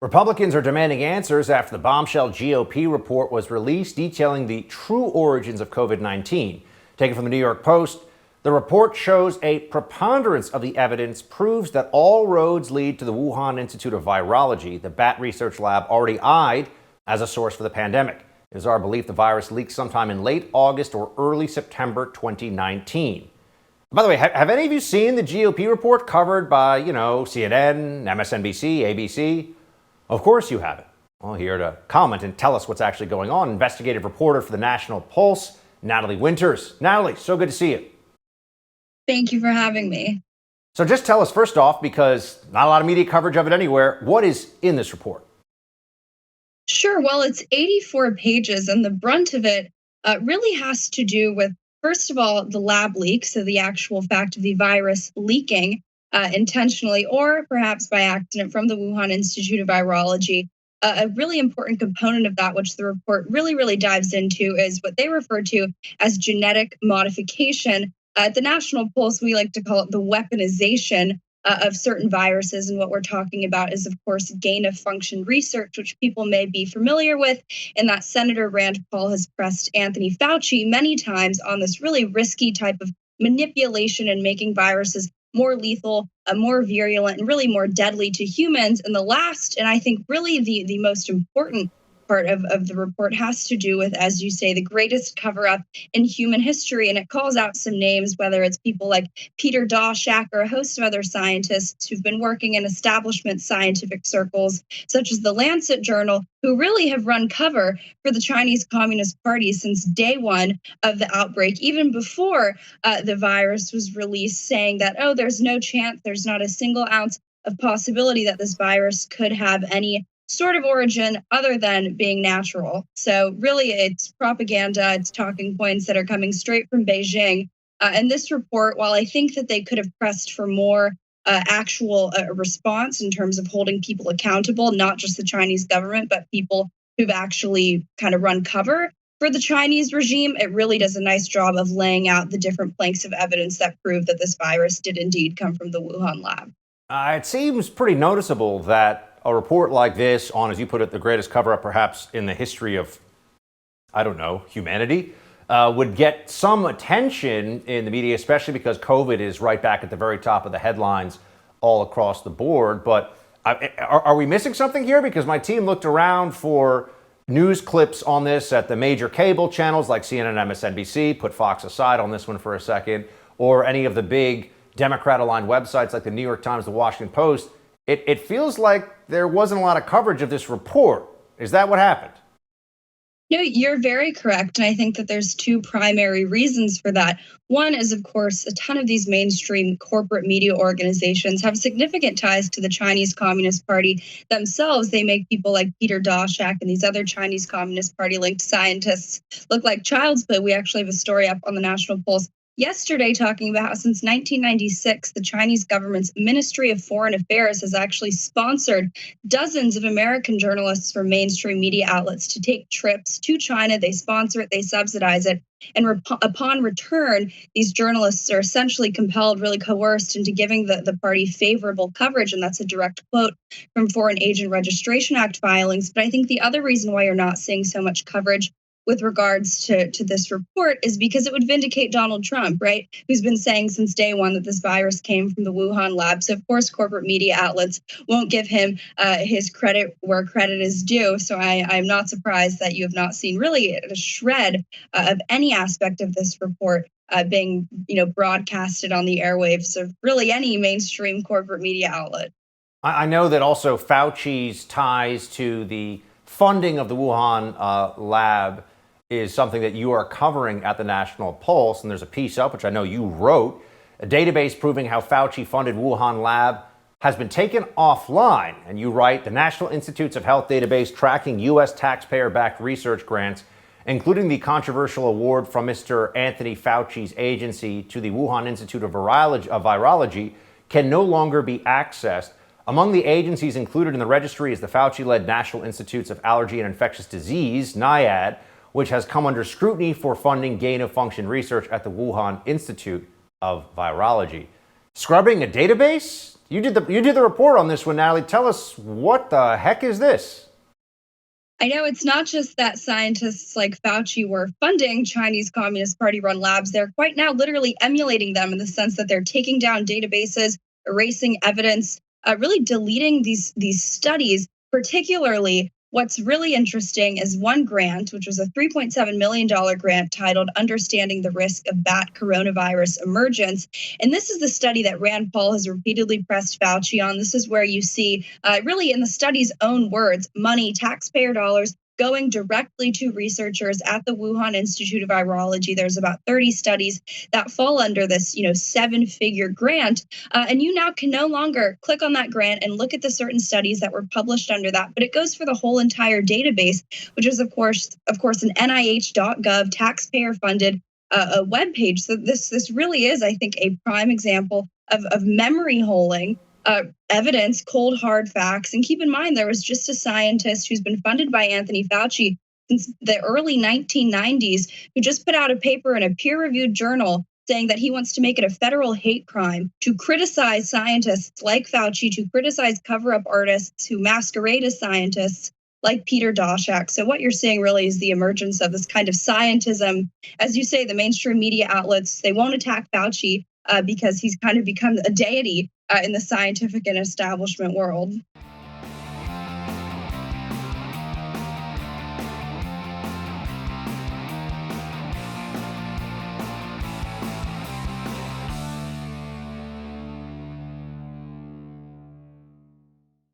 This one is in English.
Republicans are demanding answers after the bombshell GOP report was released detailing the true origins of COVID-19. Taken from the New York Post, the report shows a preponderance of the evidence proves that all roads lead to the Wuhan Institute of Virology, the bat research lab already eyed as a source for the pandemic. It is our belief the virus leaked sometime in late August or early September 2019. By the way, have any of you seen the GOP report covered by, CNN, MSNBC, ABC? Of course you haven't. Well, here to comment and tell us what's actually going on, investigative reporter for the National Pulse, Natalie Winters. Natalie, so good to see you. Thank you for having me. So just tell us first off, because not a lot of media coverage of it anywhere, what is in this report? Sure. Well, it's 84 pages, and the brunt of it really has to do with, first of all, the lab leak, so the actual fact of the virus leaking intentionally or perhaps by accident from the Wuhan Institute of Virology. A really important component of that, which the report really dives into, is what they refer to as genetic modification. At the National Pulse, we like to call it the weaponization of certain viruses. And what we're talking about is, of course, gain of function research, which people may be familiar with, and that Senator Rand Paul has pressed Anthony Fauci many times on this really risky type of manipulation and making viruses more lethal, more virulent, and really more deadly to humans. And the last, and I think really the most important part of the report has to do with, as you say, the greatest cover-up in human history. And it calls out some names, whether it's people like Peter Daszak or a host of other scientists who've been working in establishment scientific circles, such as the Lancet Journal, who really have run cover for the Chinese Communist Party since day one of the outbreak, even before the virus was released, saying that, oh, there's no chance, there's not a single ounce of possibility that this virus could have any sort of origin other than being natural. So really, it's propaganda, it's talking points that are coming straight from Beijing. And this report, while I think that they could have pressed for more actual response in terms of holding people accountable, not just the Chinese government, but people who've actually kind of run cover for the Chinese regime, it really does a nice job of laying out the different planks of evidence that prove that this virus did indeed come from the Wuhan lab. It seems pretty noticeable that a report like this on, as you put it, the greatest cover-up perhaps in the history of, humanity, would get some attention in the media, especially because COVID is right back at the very top of the headlines all across the board. But are we missing something here? Because my team looked around for news clips on this at the major cable channels like CNN and MSNBC, put Fox aside on this one for a second, or any of the big Democrat-aligned websites like the New York Times, the Washington Post. It feels like there wasn't a lot of coverage of this report. Is that what happened? No, you're very correct. And I think that there's two primary reasons for that. One is, of course, a ton of these mainstream corporate media organizations have significant ties to the Chinese Communist Party themselves. They make people like Peter Daszak and these other Chinese Communist Party linked scientists look like child's play. We actually have a story up on the National Pulse yesterday talking about how since 1996, the Chinese government's Ministry of Foreign Affairs has actually sponsored dozens of American journalists from mainstream media outlets to take trips to China. They sponsor it, they subsidize it. And upon return, these journalists are essentially compelled, really coerced into giving the party favorable coverage. And that's a direct quote from Foreign Agent Registration Act filings. But I think the other reason why you're not seeing so much coverage with regards to this report is because it would vindicate Donald Trump, right? Who's been saying since day one that this virus came from the Wuhan lab. So of course, corporate media outlets won't give him his credit where credit is due. So I'm not surprised that you have not seen really a shred of any aspect of this report being, broadcasted on the airwaves of really any mainstream corporate media outlet. I know that also Fauci's ties to the funding of the Wuhan lab is something that you are covering at the National Pulse, and there's a piece up, which I know you wrote, a database proving how Fauci-funded Wuhan lab has been taken offline. And you write, the National Institutes of Health database tracking U.S. taxpayer-backed research grants, including the controversial award from Mr. Anthony Fauci's agency to the Wuhan Institute of Virology, can no longer be accessed. Among the agencies included in the registry is the Fauci-led National Institutes of Allergy and Infectious Disease, NIAID, which has come under scrutiny for funding gain-of-function research at the Wuhan Institute of Virology. Scrubbing a database? You did the report on this one, Natalie. Tell us, what the heck is this? I know it's not just that scientists like Fauci were funding Chinese Communist Party run labs. They're quite now literally emulating them in the sense that they're taking down databases, erasing evidence, really deleting these studies. Particularly, what's really interesting is one grant, which was a $3.7 million grant titled Understanding the Risk of Bat Coronavirus Emergence. And this is the study that Rand Paul has repeatedly pressed Fauci on. This is where you see, really in the study's own words, money, taxpayer dollars, going directly to researchers at the Wuhan Institute of Virology. There's about 30 studies that fall under this, seven-figure grant. And you now can no longer click on that grant and look at the certain studies that were published under that, but it goes for the whole entire database, which is of course an NIH.gov taxpayer-funded a web page. So this really is, I think, a prime example of memory holing. Evidence, cold, hard facts. And keep in mind, there was just a scientist who's been funded by Anthony Fauci since the early 1990s who just put out a paper in a peer-reviewed journal saying that he wants to make it a federal hate crime to criticize scientists like Fauci, to criticize cover-up artists who masquerade as scientists like Peter Daszak. So what you're seeing really is the emergence of this kind of scientism. As you say, the mainstream media outlets, they won't attack Fauci because he's kind of become a deity in the scientific and establishment world.